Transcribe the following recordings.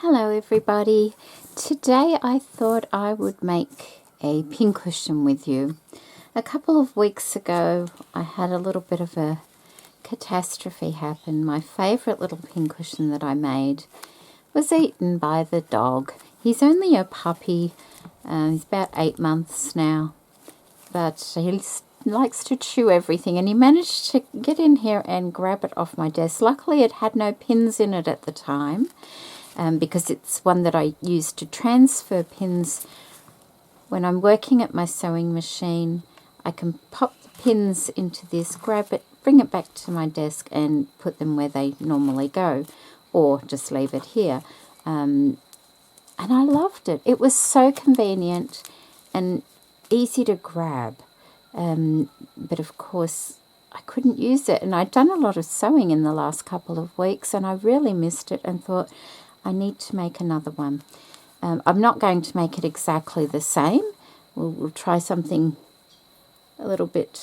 Hello everybody. Today I thought I would make a pincushion with you. A couple of weeks ago I had a little bit of a catastrophe happen. My favourite little pincushion that I made was eaten by the dog. He's only a puppy, he's about 8 months now, but he likes to chew everything, and he managed to get in here and grab it off my desk. Luckily it had no pins in it at the time. Because it's one that I use to transfer pins. When I'm working at my sewing machine, I can pop the pins into this, grab it, bring it back to my desk and put them where they normally go, or just leave it here. And I loved it. It was so convenient and easy to grab. But of course, I couldn't use it. And I'd done a lot of sewing in the last couple of weeks, and I really missed it and thought, I need to make another one. I'm not going to make it exactly the same. We'll try something a little bit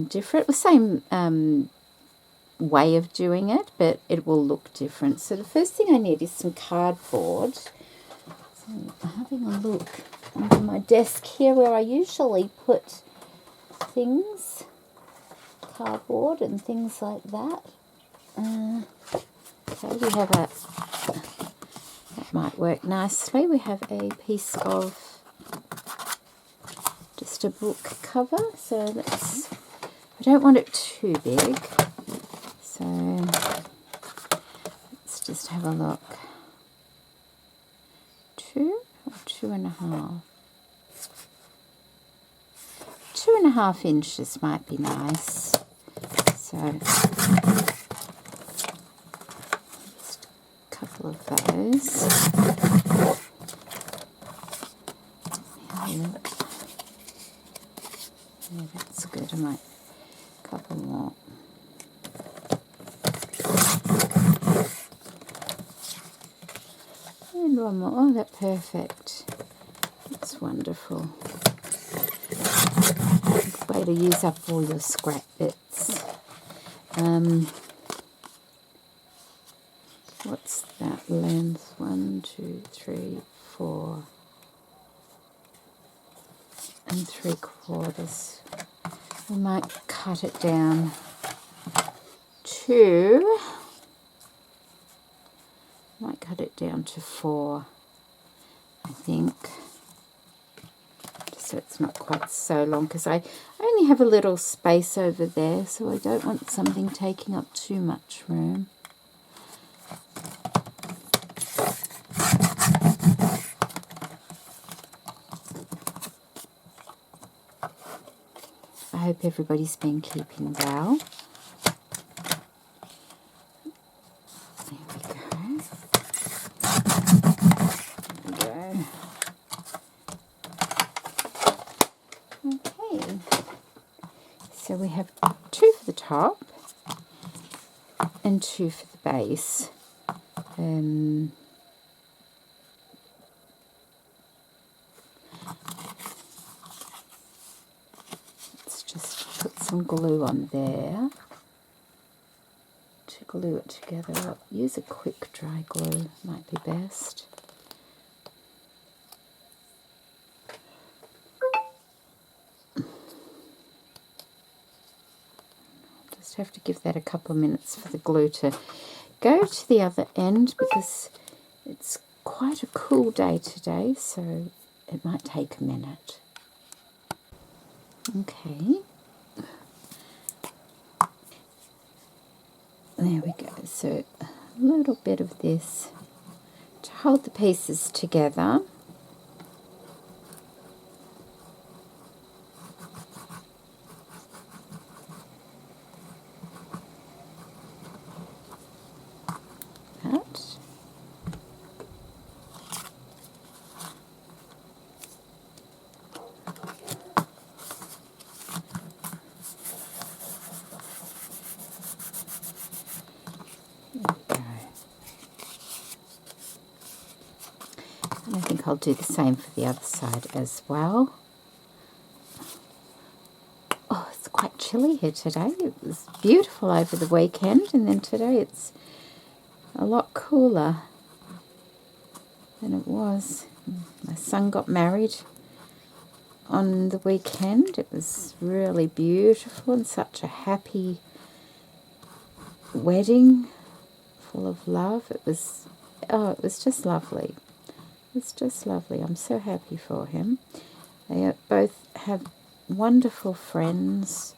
different. The same way of doing it, but it will look different. So the first thing I need is some cardboard. So I'm having a look under my desk here where I usually put things, cardboard and things like that. Okay, we have that might work nicely. We have a piece of just a book cover, so I don't want it too big, so let's just have a look. 2 or 2.5? 2.5 inches might be nice. So couple of those. Yeah, that's good. I might a couple more. And one more. Oh, that's perfect. That's wonderful. Good way to use up all your scrap bits. What's that length? 1, 2, 3, 4 3/4. We might cut it down to 4, I think, so it's not quite so long, because I only have a little space over there, so I don't want something taking up too much room. I hope everybody's been keeping well. There we go. Okay. So we have 2 for the top and 2 for the base. Just put some glue on there to glue it together. I'll use a quick dry glue, might be best. Just have to give that a couple of minutes for the glue to go to the other end, because it's quite a cool day today, so it might take a minute. Okay. There we go. So a little bit of this to hold the pieces together. That. And I think I'll do the same for the other side as well. Oh, it's quite chilly here today. It was beautiful over the weekend, and then today it's a lot cooler. than it was. My son got married on the weekend. It was really beautiful and such a happy wedding, full of love. It was just lovely. It's just lovely. I'm so happy for him. They both have wonderful friends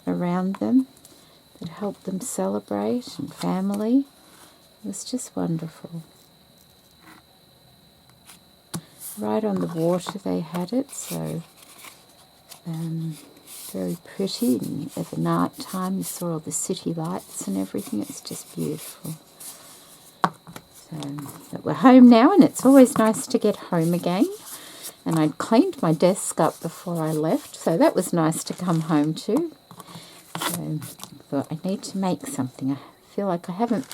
around them that help them celebrate, and family. It was just wonderful. Right on the water they had it, so very pretty. And at the night time you saw all the city lights and everything. It's just beautiful. But we're home now, and it's always nice to get home again. And I'd cleaned my desk up before I left, so that was nice to come home to. So I thought I need to make something. I feel like I haven't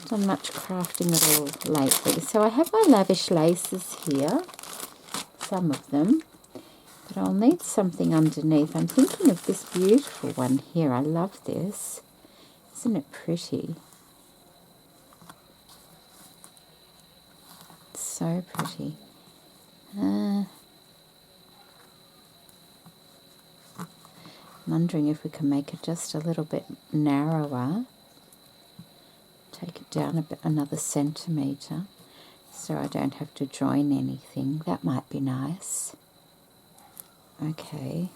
done much crafting at all lately. So I have my Lavish Laces here, some of them, but I'll need something underneath. I'm thinking of this beautiful one here. I love this. Isn't it pretty? It's so pretty. I'm wondering if we can make it just a little bit narrower. Take it down a bit, another centimetre, so I don't have to join anything. That might be nice. Okay,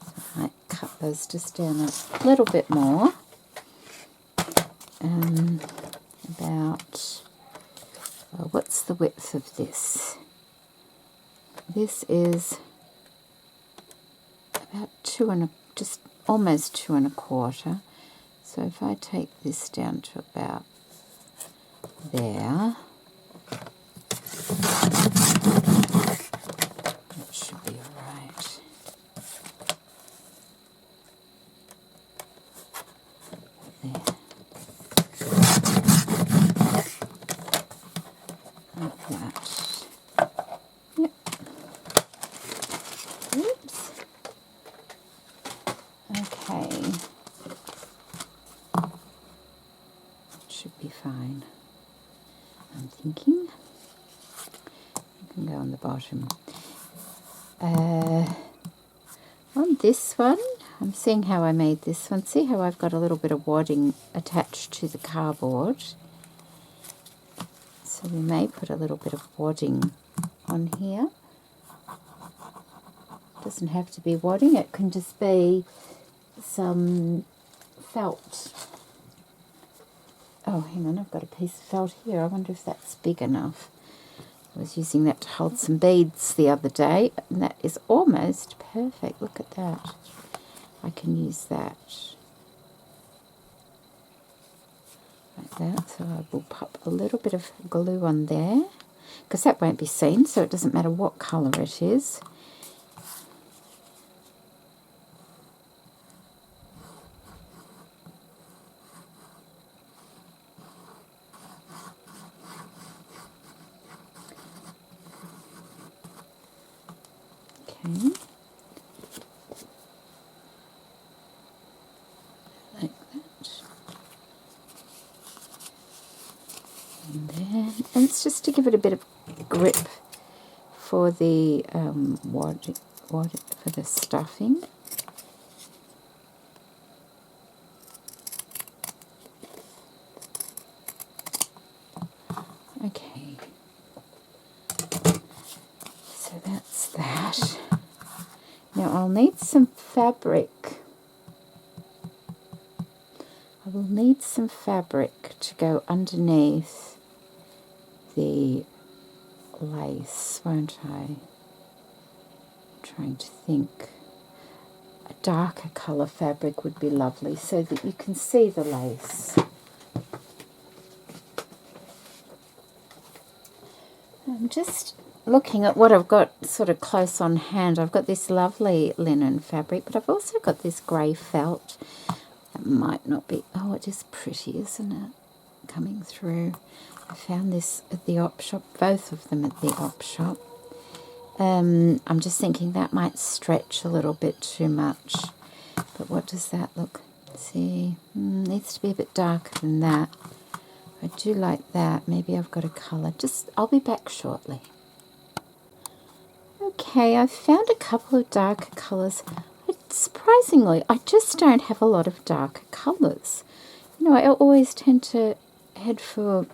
so I might cut those just down a little bit more. What's the width of this? This is about just almost 2 1/4. So if I take this down to about there, that should be all right. There. Like that. Yep. Oops. Okay. Should be fine. I'm thinking. You can go on the bottom. On this one, I'm seeing how I made this one. See how I've got a little bit of wadding attached to the cardboard. So we may put a little bit of wadding on here. Doesn't have to be wadding, it can just be some felt. Oh, hang on, I've got a piece of felt here. I wonder if that's big enough. I was using that to hold some beads the other day, and that is almost perfect. Look at that. I can use that. Like that. So I will pop a little bit of glue on there, because that won't be seen, so it doesn't matter what colour it is. Okay. Like that. And it's just to give it a bit of grip for the for the stuffing. Okay, so that's that. Now I'll need some fabric. I will need some fabric to go underneath the lace, won't I? I'm trying to think. A darker colour fabric would be lovely so that you can see the lace. I'm just looking at what I've got sort of close on hand. I've got this lovely linen fabric, but I've also got this grey felt. That might not be... Oh, it is pretty, isn't it? Coming through. I found this at the op shop, both of them at the op shop. I'm just thinking that might stretch a little bit too much. But what does that look? See, needs to be a bit darker than that. I do like that. Maybe I've got a colour. I'll be back shortly. Okay, I've found a couple of darker colours. Surprisingly, I just don't have a lot of darker colours. You know, I always tend to head for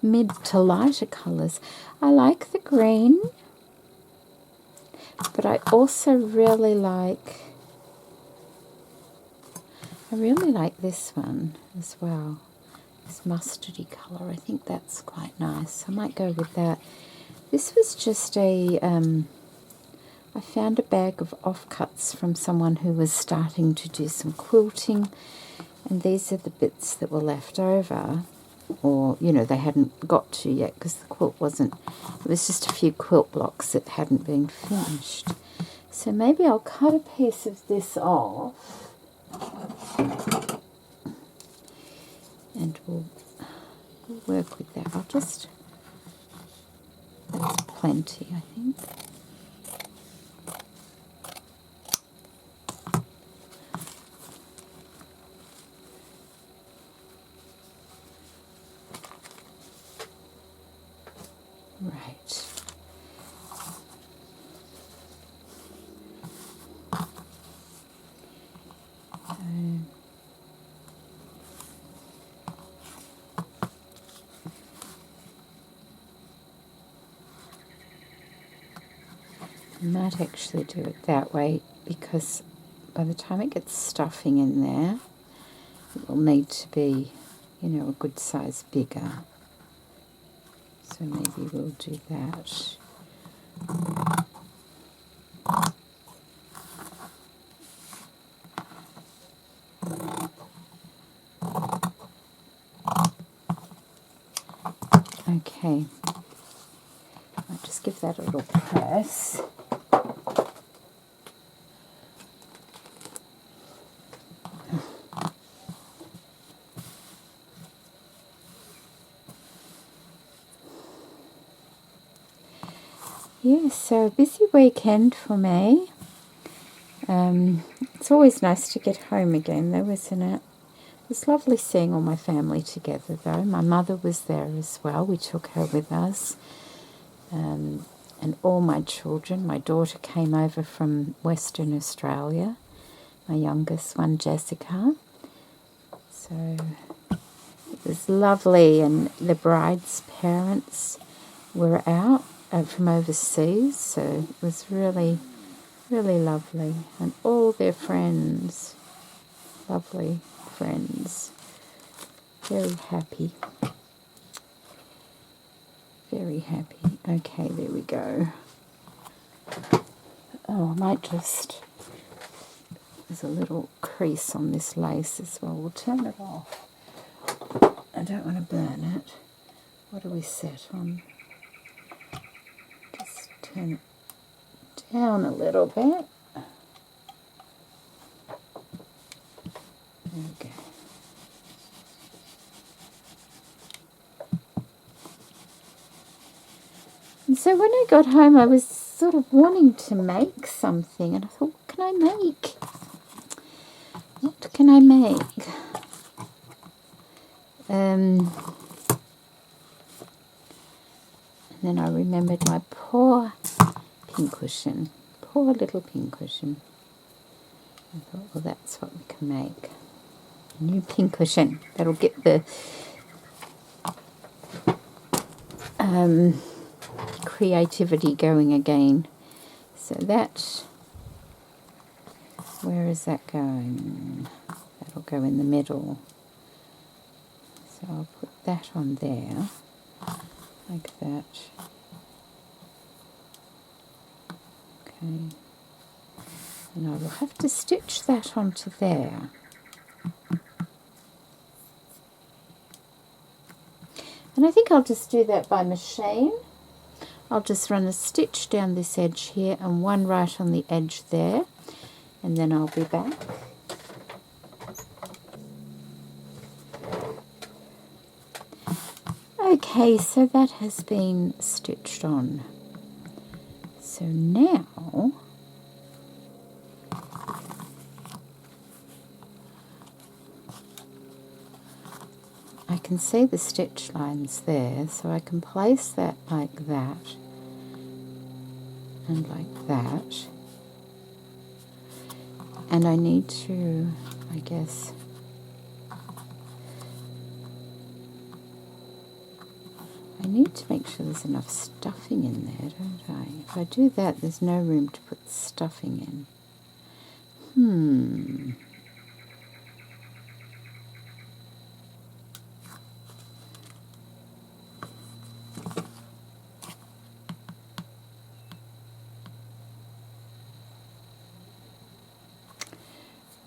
mid to lighter colours. I like the green, but I also really like this one as well. This mustardy colour. I think that's quite nice. I might go with that. This was just I found a bag of offcuts from someone who was starting to do some quilting, and these are the bits that were left over, or, you know, they hadn't got to yet because the quilt wasn't, it was just a few quilt blocks that hadn't been finished. So maybe I'll cut a piece of this off, and we'll work with that. that's plenty, I think. Right. I might actually do it that way, because by the time it gets stuffing in there, it will need to be, you know, a good size bigger. So maybe we'll do that. Okay. I'll just give that a little press. Yeah, so a busy weekend for me. It's always nice to get home again, though, isn't it? It's lovely seeing all my family together, though. My mother was there as well. We took her with us. And all my children. My daughter came over from Western Australia. My youngest one, Jessica. So it was lovely. And the bride's parents were out from overseas, so it was really, really lovely. And all their friends, lovely friends, very happy. Very happy. Okay, there we go. Oh, I might just, there's a little crease on this lace as well. We'll turn it off. I don't want to burn it. What do we set on? Just turn it down a little bit. There we go. And so when I got home, I was sort of wanting to make something, and I thought, what can I make? What can I make? And then I remembered my poor pincushion, poor little pincushion. I thought, well, that's what we can make. A new pincushion. That'll get the creativity going again. So that, where is that going? That'll go in the middle. So I'll put that on there, like that. Okay. And I will have to stitch that onto there. And I think I'll just do that by machine. I'll just run a stitch down this edge here and one right on the edge there, and then I'll be back. Okay, so that has been stitched on. So now I I can see the stitch lines there, so I can place that like that and like that. And I need to, I guess, I need to make sure there's enough stuffing in there, don't I? If I do that, there's no room to put stuffing in.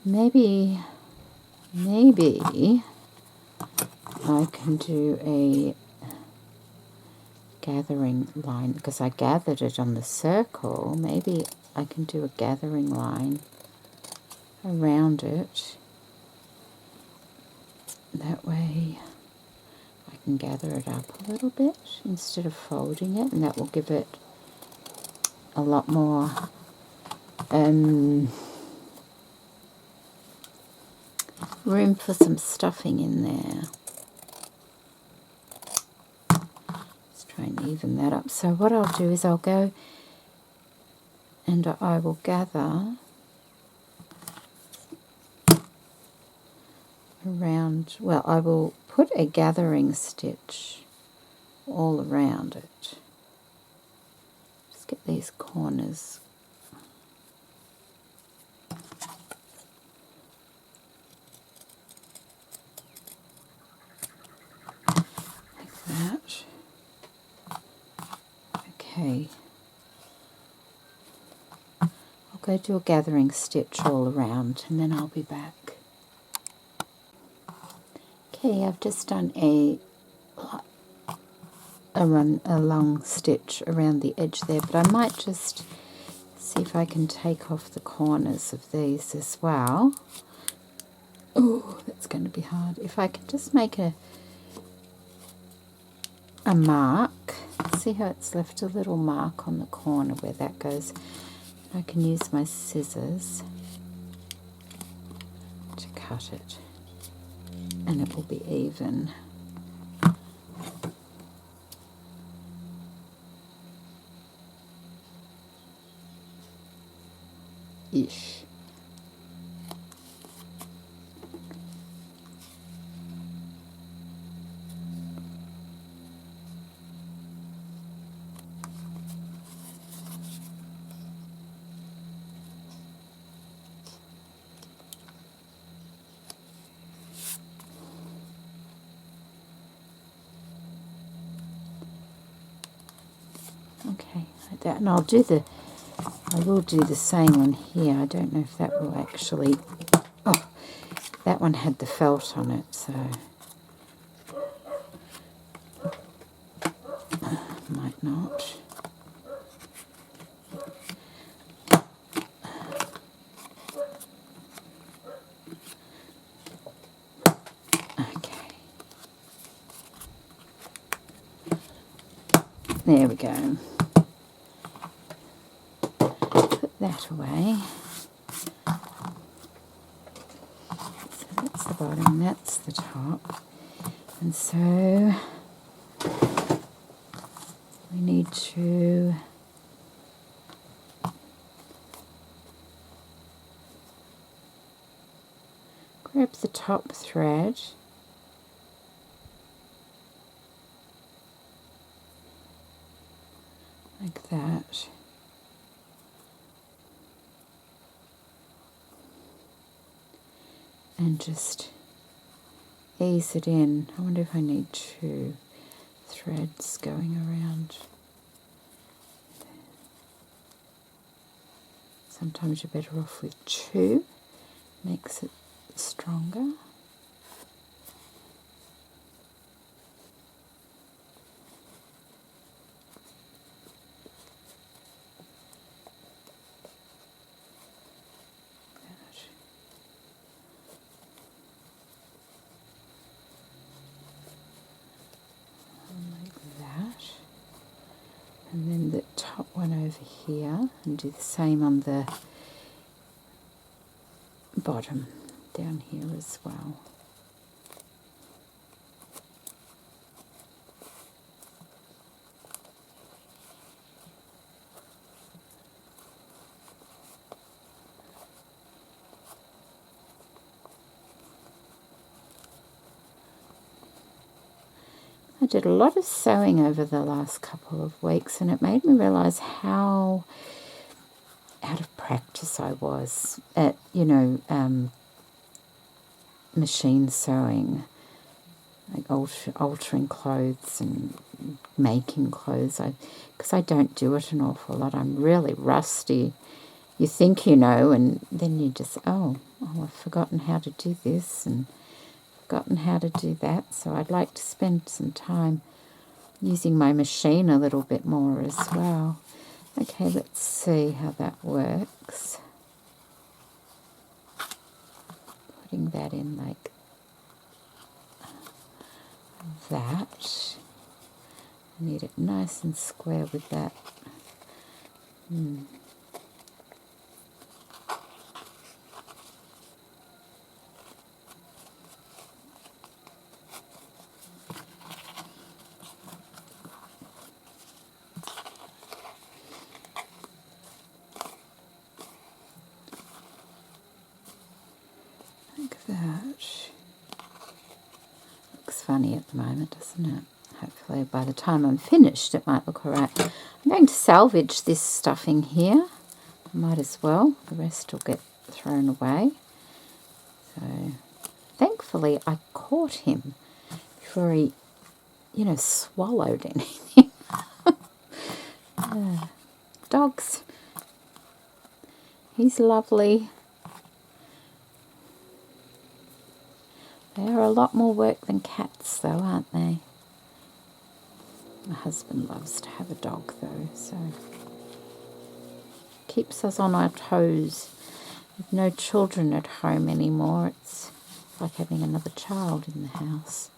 Maybe I can do a gathering line, because I gathered it on the circle. Maybe I can do a gathering line around it. That way I can gather it up a little bit instead of folding it, and that will give it a lot more room for some stuffing in there. Let's try and even that up. So what I'll do is I'll go and I will gather around, well, I will put a gathering stitch all around it. Just get these corners. Like that. Okay. I'll go do a gathering stitch all around and then I'll be back. Okay, I've just done a long stitch around the edge there, but I might just see if I can take off the corners of these as well. Oh, that's going to be hard. If I can just make a mark, see how it's left a little mark on the corner where that goes. I can use my scissors to cut it, and it will be even. Ish. Okay, like that, and I will do the same one here. I don't know if that will actually, oh, that one had the felt on it, so might not. Okay, there we go. Put that away. So that's the bottom, that's the top, and so we need to grab the top thread like that, and just ease it in. I wonder if I need 2 threads going around. Sometimes you're better off with 2, makes it stronger. And then the top one over here, and do the same on the bottom down here as well. did a lot of sewing over the last couple of weeks, and it made me realise how out of practice I was at, machine sewing, like altering clothes and making clothes. Because I don't do it an awful lot. I'm really rusty. You think you know, and then you just, I've forgotten how to do this and forgotten how to do that. So I'd like to spend some time using my machine a little bit more as well. Okay, let's see how that works. Putting that in like that. I need it nice and square with that. Like that. Looks funny at the moment, doesn't it? Hopefully by the time I'm finished it might look alright. I'm going to salvage this stuffing here. I might as well. The rest will get thrown away. So thankfully I caught him before he, swallowed anything. Dogs. He's lovely. They are a lot more work than cats though, aren't they? My husband loves to have a dog though, so keeps us on our toes. With no children at home anymore, it's like having another child in the house.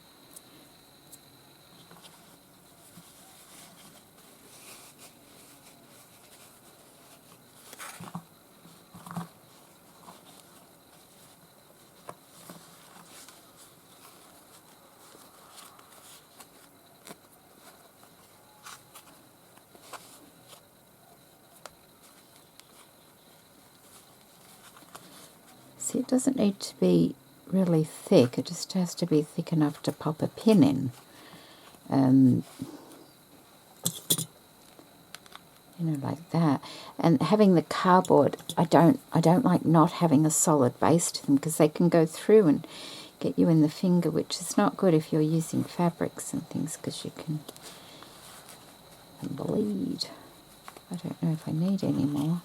See, it doesn't need to be really thick, it just has to be thick enough to pop a pin in. Like that. And having the cardboard, I don't like not having a solid base to them, because they can go through and get you in the finger, which is not good if you're using fabrics and things, because you can bleed. I don't know if I need any more.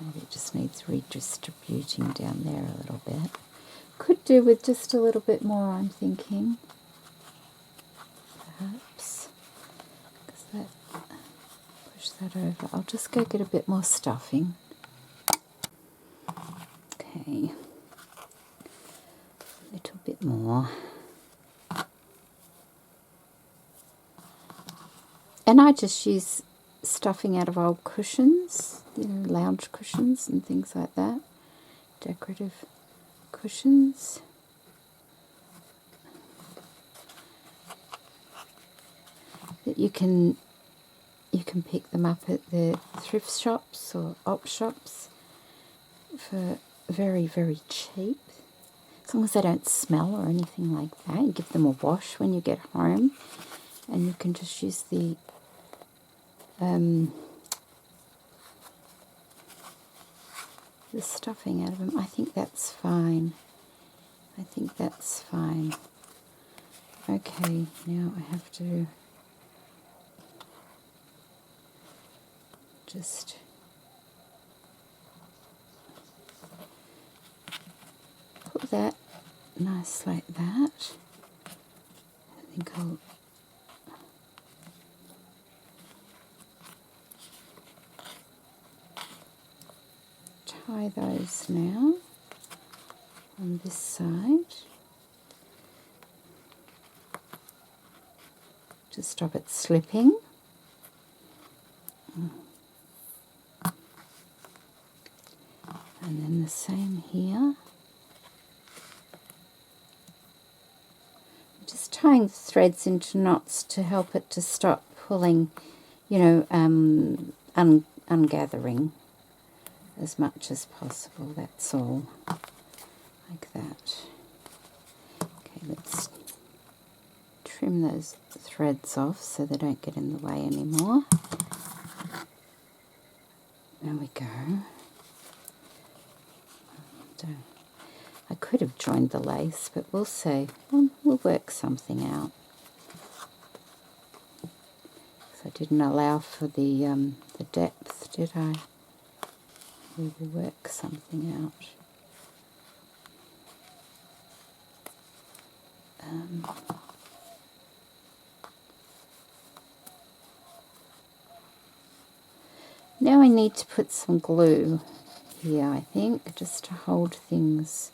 Maybe it just needs redistributing down there a little bit. Could do with just a little bit more, I'm thinking. Perhaps. Because that, push that over. I'll just go get a bit more stuffing. Okay. A little bit more. And I just use stuffing out of old cushions, lounge cushions and things like that, decorative cushions. That you can pick them up at the thrift shops or op shops for very, very cheap. As long as they don't smell or anything like that. You give them a wash when you get home, and you can just use the stuffing out of them. I think that's fine. Okay, now I have to just put that nice like that. I think I'll tie those now on this side to stop it slipping. And then the same here. Just tying the threads into knots to help it to stop pulling, ungathering as much as possible. That's all. Like that. Okay, let's trim those threads off so they don't get in the way anymore. There we go. I could have joined the lace, but we'll see. We'll work something out. So I didn't allow for the depth, did I? We will work something out. Now I need to put some glue here, I think, just to hold things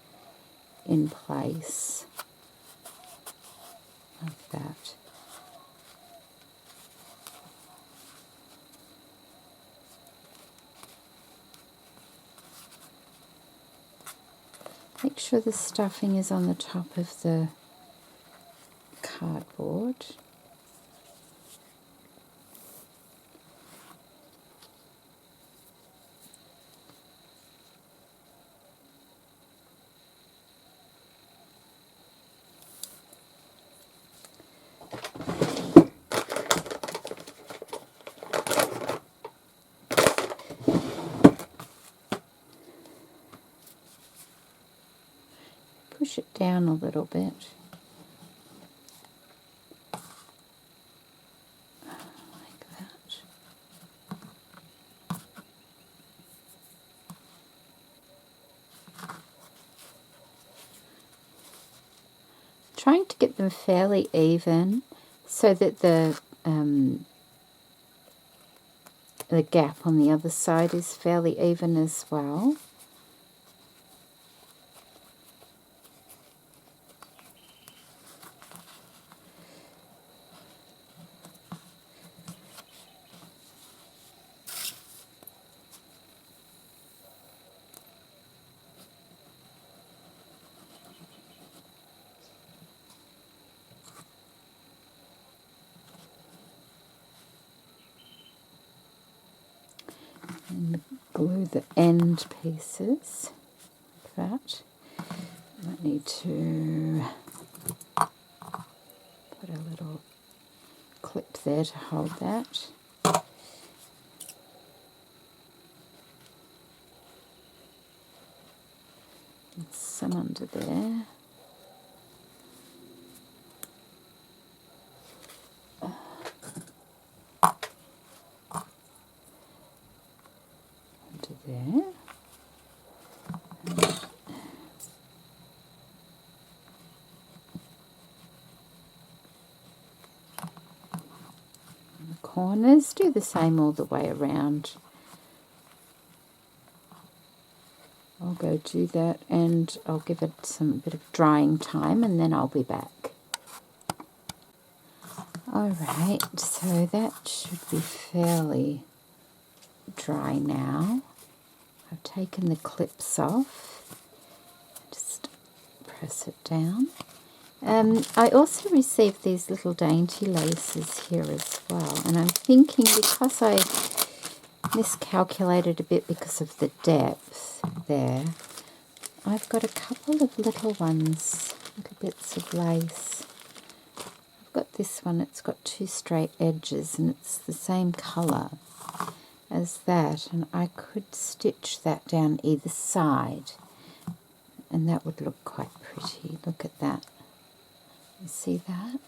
in place like that. Make sure the stuffing is on the top of the cardboard. Push it down a little bit. Like that. Trying to get them fairly even so that the gap on the other side is fairly even as well. And glue the end pieces like that. I need to put a little clip there to hold that. And some under there. There. And the corners, do the same all the way around. I'll go do that and I'll give it some bit of drying time and then I'll be back. Alright, so that should be fairly dry now. I've taken the clips off, just press it down. I also received these little dainty laces here as well, and I'm thinking because I miscalculated a bit because of the depth there, I've got a couple of little ones, little bits of lace. I've got this one, it's got two straight edges and it's the same colour as that, and I could stitch that down either side and that would look quite pretty. Look at that. You see that?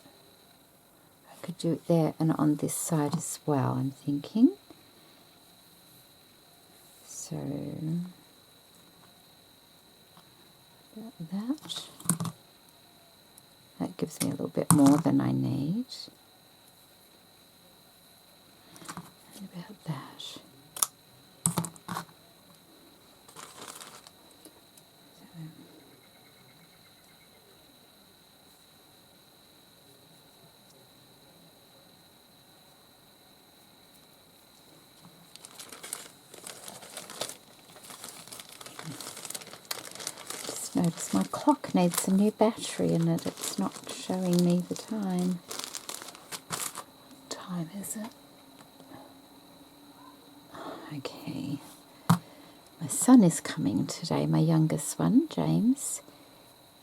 I could do it there and on this side as well, I'm thinking. So that gives me a little bit more than I need. And about that. Notice my clock needs a new battery in it. It's not showing me the time. What time is it? Okay. My son is coming today, my youngest one, James.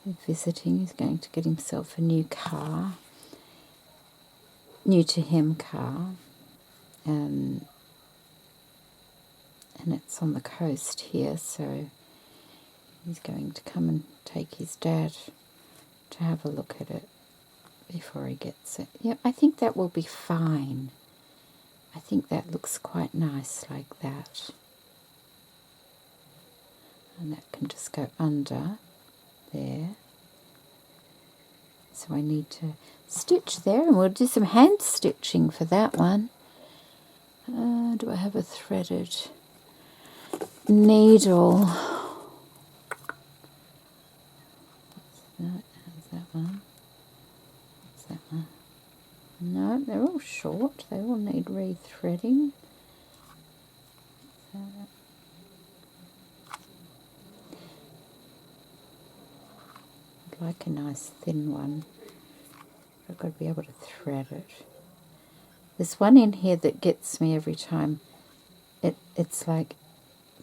He's visiting. He's going to get himself a new car. new to him car, and it's on the coast here, so he's going to come and take his dad to have a look at it before he gets it. Yeah, I think that will be fine. I think that looks quite nice like that. And that can just go under there. So I need to stitch there, and we'll do some hand stitching for that one. Do I have a threaded needle? How's that one? What's that one? No, they're all short. They all need rethreading. I'd like a nice thin one. I've got to be able to thread it. There's one in here that gets me every time. It's like,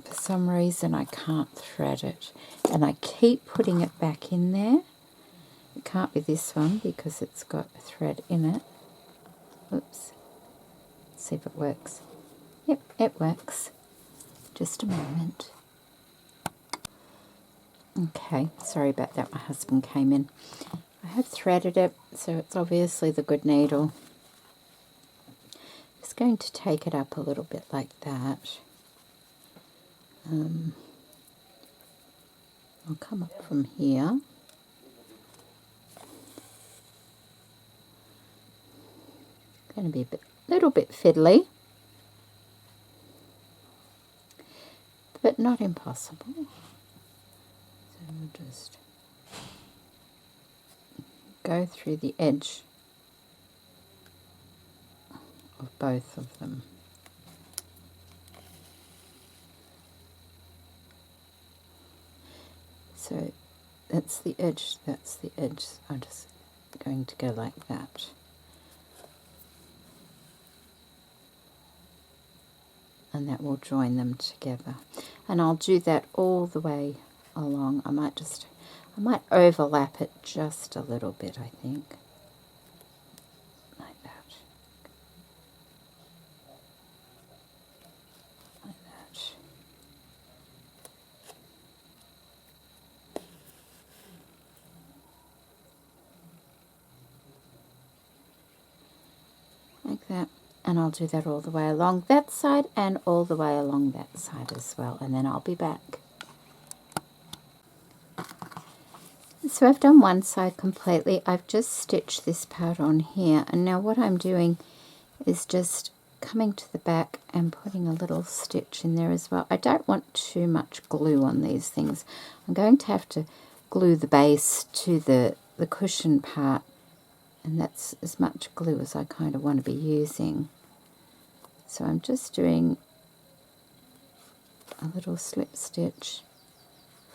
for some reason I can't thread it, and I keep putting it back in there. It can't be this one because it's got a thread in it. Oops. Let's see if it works. Yep, it works. Just a moment. Okay, sorry about that. My husband came in. I have threaded it, so it's obviously the good needle. Just going to take it up a little bit like that. I'll come up from here. Going to be a little bit fiddly, but not impossible. So we'll just go through the edge of both of them. So that's the edge, that's the edge. I'm just going to go like that. And that will join them together. And I'll do that all the way along. I might overlap it just a little bit, I think. Like that. Like that. Like that. And I'll do that all the way along that side and all the way along that side as well. And then I'll be back. So I've done one side completely. I've just stitched this part on here. And now what I'm doing is just coming to the back and putting a little stitch in there as well. I don't want too much glue on these things. I'm going to have to glue the base to the cushion part. And that's as much glue as I kind of want to be using. So I'm just doing a little slip stitch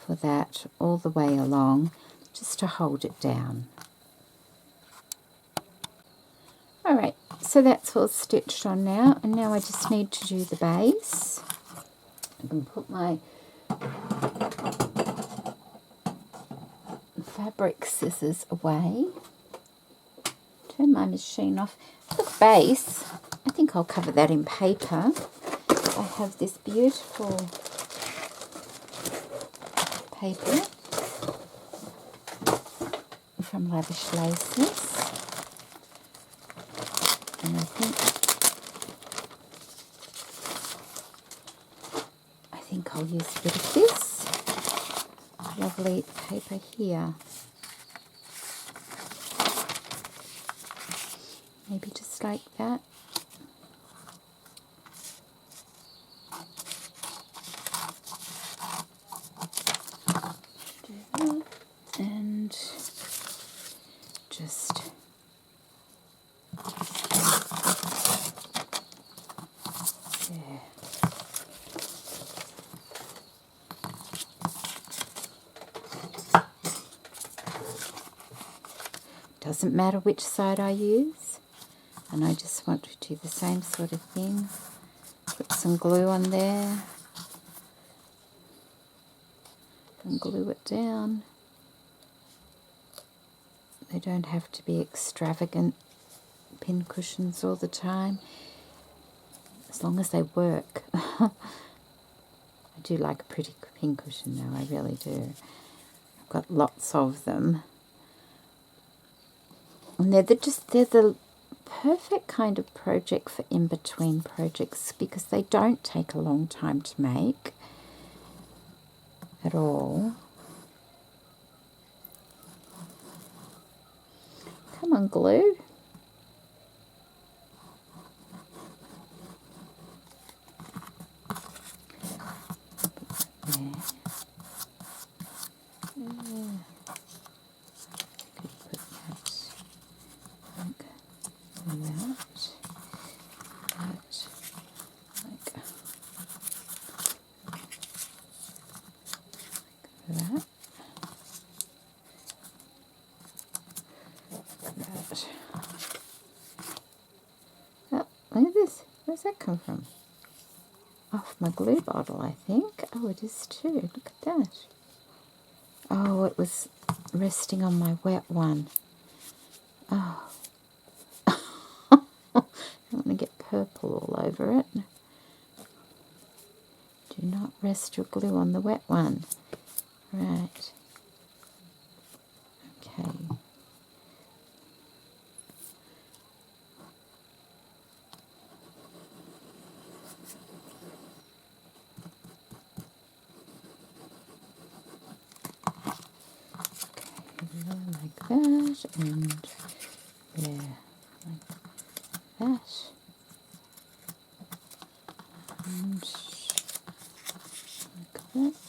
for that all the way along, just to hold it down. Alright, so that's all stitched on now, and now I just need to do the base. I can put my fabric scissors away. Turn my machine off. The base, I think I'll cover that in paper. I have this beautiful paper from Lavish Laces, and I think I'll use a bit of this lovely paper here. Maybe just like that. Do that and just there. Doesn't matter which side I use. And I just want to do the same sort of thing. Put some glue on there. And glue it down. They don't have to be extravagant pin cushions all the time, as long as they work. I do like a pretty pin cushion though, I really do. I've got lots of them. And they're the perfect kind of project for in-between projects because they don't take a long time to make at all. Come on, glue. There. Could put that like that. That. Oh, look at this. Where's that come from? Off my glue bottle, I think. Oh, it is too. Look at that. Oh, it was resting on my wet one. Oh. I don't want to get purple all over it. Do not rest your glue on the wet one. Right. Okay. Like that, and there, like that, and like that.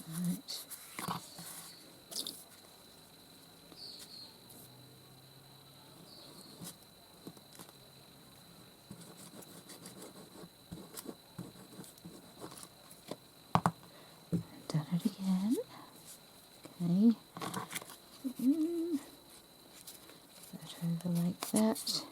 Right. Done it again. Okay. That over like that.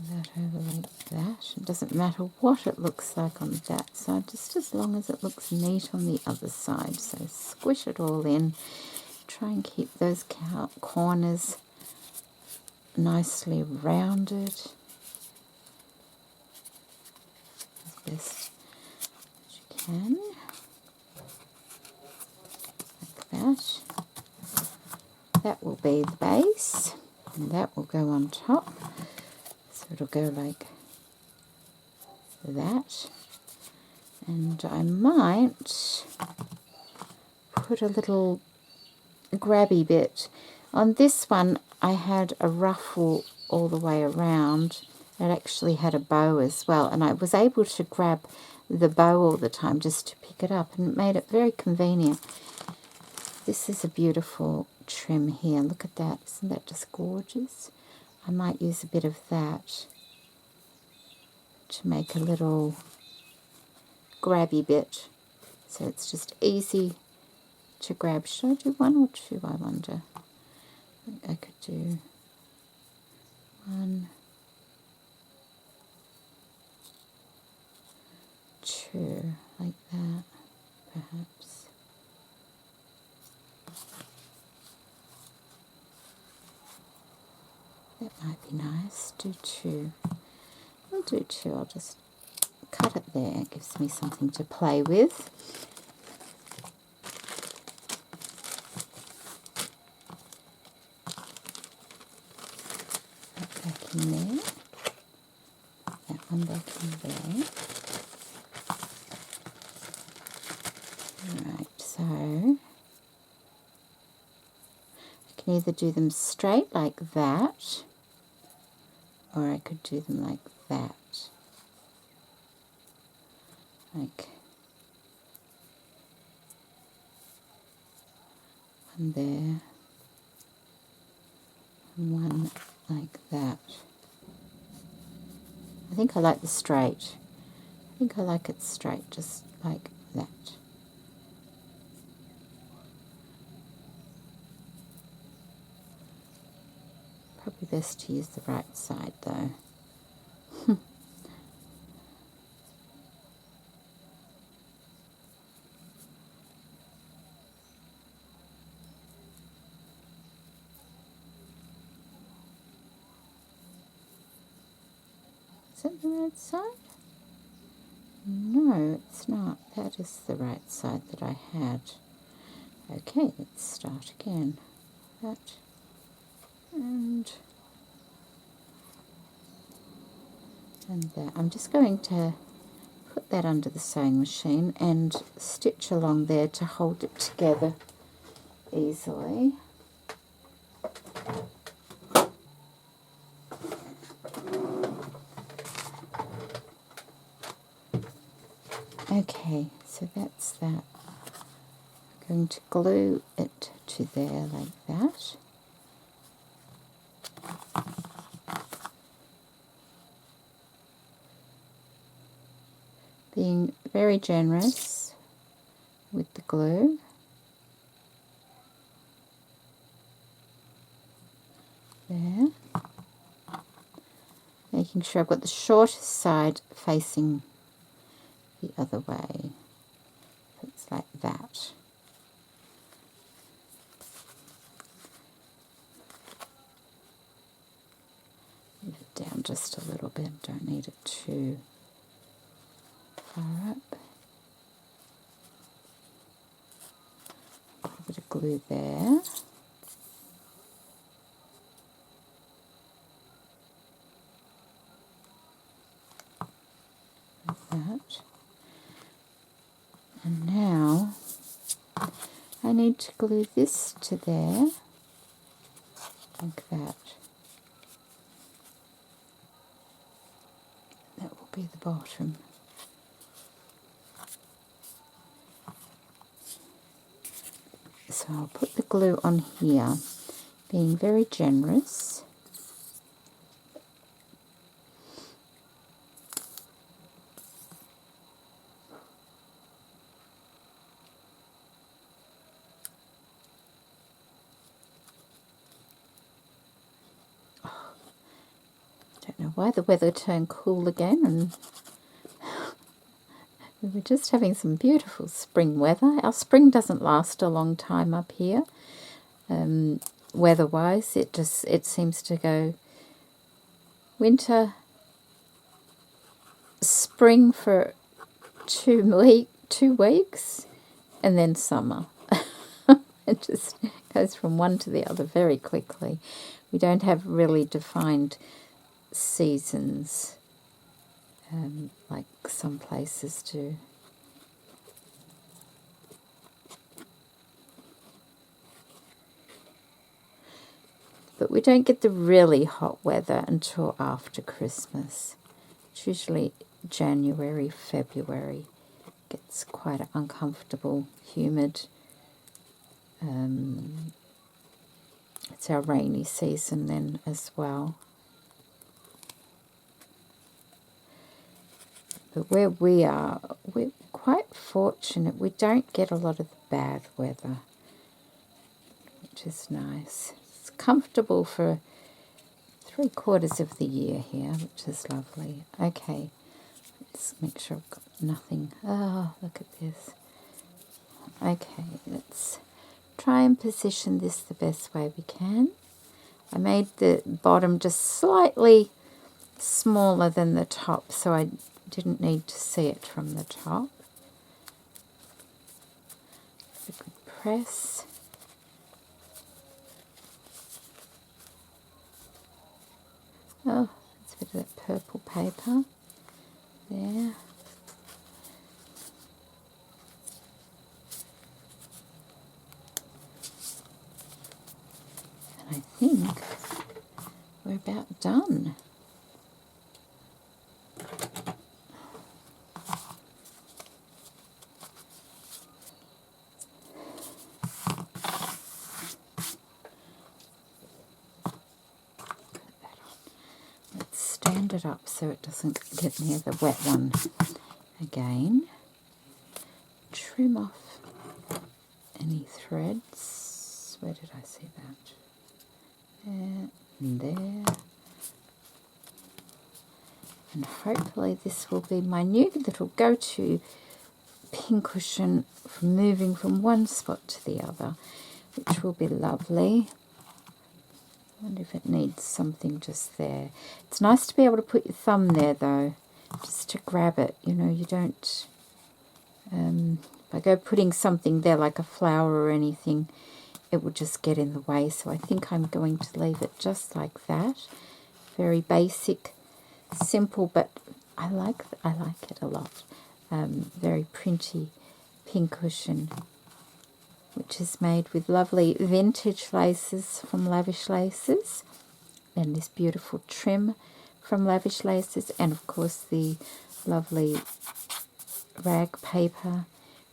That over like that. It doesn't matter what it looks like on that side, just as long as it looks neat on the other side. So squish it all in. Try and keep those corners nicely rounded as best as you can. Like that. That will be the base, and that will go on top. So it'll go like that. And I might put a little grabby bit. On this one, I had a ruffle all the way around. It actually had a bow as well, and I was able to grab the bow all the time just to pick it up, and it made it very convenient. This is a beautiful trim here. Look at that. Isn't that just gorgeous? I might use a bit of that to make a little grabby bit, so it's just easy to grab. Should I do one or two, I wonder? I think I could do one, two, like that, perhaps. That might be nice. Do two. I'll do two. I'll just cut it there. It gives me something to play with. That back in there. That one back in there. Right, so I can either do them straight like that, or I could do them like that. Like one there, and one like that. I think I like the straight. I think I like it straight, just like that. Probably best to use the right side though. Is that the right side? No, it's not. That is the right side that I had. Okay, let's start again. That and that. I'm just going to put that under the sewing machine and stitch along there to hold it together easily. Okay, so that's that. I'm going to glue it to there like that. Being very generous with the glue. There. Making sure I've got the shortest side facing the other way. It's like that. Move it down just a little bit, don't need it too far up. A bit of glue there. Like that. And now I need to glue this to there, like that. That will be the bottom. So I'll put the glue on here, being very generous. Don't know why the weather turned cool again, and we were just having some beautiful spring weather. Our spring doesn't last a long time up here. Weather-wise, it seems to go winter, spring for 2 weeks, and then summer. It just goes from one to the other very quickly. We don't have really defined seasons like some places do. But we don't get the really hot weather until after Christmas. It's usually January, February. It gets quite uncomfortable, humid. It's our rainy season then as well. But where we are, we're quite fortunate. We don't get a lot of bad weather, which is nice. It's comfortable for 3/4 of the year here, which is lovely. Okay, let's make sure I've got nothing. Oh, look at this. Okay, let's try and position this the best way we can. I made the bottom just slightly smaller than the top, so I didn't need to see it from the top. A good press. Oh, that's a bit of that purple paper there. And I think we're about done. Stand it up so it doesn't get near the wet one again. Trim off any threads. Where did I see that? There. and there. And hopefully this will be my new little go-to pincushion for moving from one spot to the other, which will be lovely. I wonder if it needs something just there. It's nice to be able to put your thumb there though, just to grab it. You know, you don't, if I go putting something there like a flower or anything, it will just get in the way. So I think I'm going to leave it just like that. Very basic, simple, but I like it a lot. Very printy pincushion, which is made with lovely vintage laces from Lavish Laces, and this beautiful trim from Lavish Laces, and of course the lovely rag paper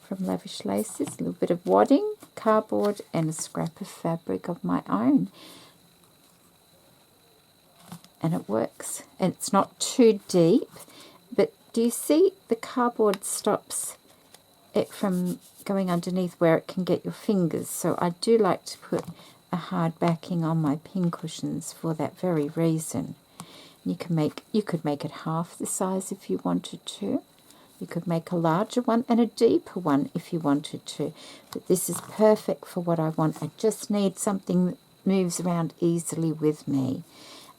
from Lavish Laces, a little bit of wadding, cardboard, and a scrap of fabric of my own. And it works. And it's not too deep, but do you see the cardboard stops it from going underneath where it can get your fingers? So I do like to put a hard backing on my pincushions for that very reason. You could make it half the size if you wanted to. You could make a larger one and a deeper one if you wanted to. But this is perfect for what I want. I just need something that moves around easily with me.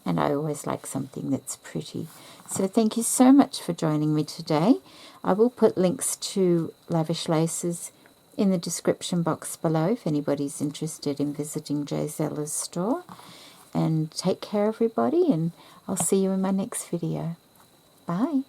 And I always like something that's pretty. So thank you so much for joining me today. I will put links to Lavish Laces in the description box below if anybody's interested in visiting Jay Zeller's store. And take care, everybody, and I'll see you in my next video. Bye.